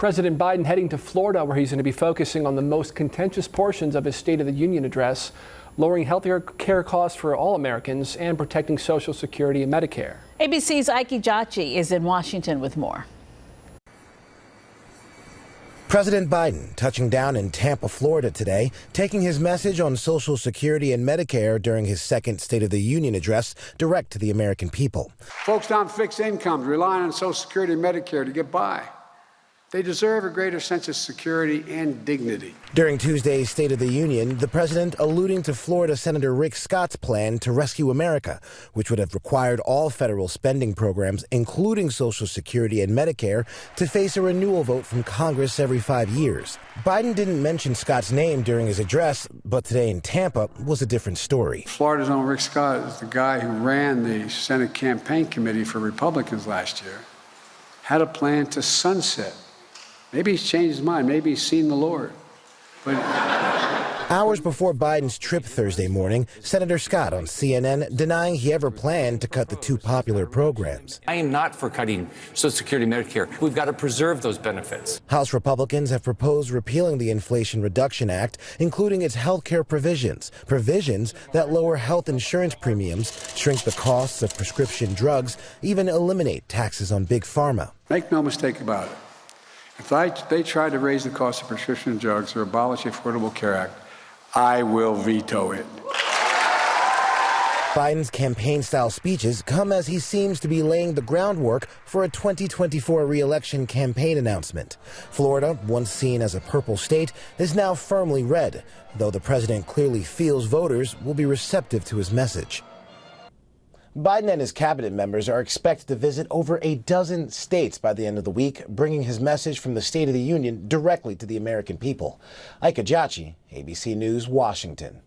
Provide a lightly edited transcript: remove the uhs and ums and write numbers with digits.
President Biden heading to Florida, where he's going to be focusing on the most contentious portions of his State of the Union address, lowering health care costs for all Americans and protecting Social Security and Medicare. ABC's Ike Ejiochi is in Washington with more. President Biden touching down in Tampa, Florida today, taking his message on Social Security and Medicare during his second State of the Union address direct to the American people. Folks on fixed incomes relying on Social Security and Medicare to get by. They deserve a greater sense of security and dignity. During Tuesday's State of the Union, the president alluding to Florida Senator Rick Scott's plan to rescue America, which would have required all federal spending programs, including Social Security and Medicare, to face a renewal vote from Congress every 5 years. Biden didn't mention Scott's name during his address, but today in Tampa was a different story. Florida's own Rick Scott is the guy who ran the Senate campaign committee for Republicans last year, had a plan to sunset. Maybe he's changed his mind. Maybe he's seen the Lord. But hours before Biden's trip Thursday morning, Senator Scott on CNN denying he ever planned to cut the two popular programs. I am not for cutting Social Security and Medicare. We've got to preserve those benefits. House Republicans have proposed repealing the Inflation Reduction Act, including its health care provisions that lower health insurance premiums, shrink the costs of prescription drugs, even eliminate taxes on big pharma. Make no mistake about it. If they try to raise the cost of prescription drugs or abolish the Affordable Care Act, I will veto it. Biden's campaign-style speeches come as he seems to be laying the groundwork for a 2024 re-election campaign announcement. Florida, once seen as a purple state, is now firmly red, though the president clearly feels voters will be receptive to his message. Biden and his cabinet members are expected to visit over a dozen states by the end of the week, bringing his message from the State of the Union directly to the American people. Ike Ejiochi, ABC News, Washington.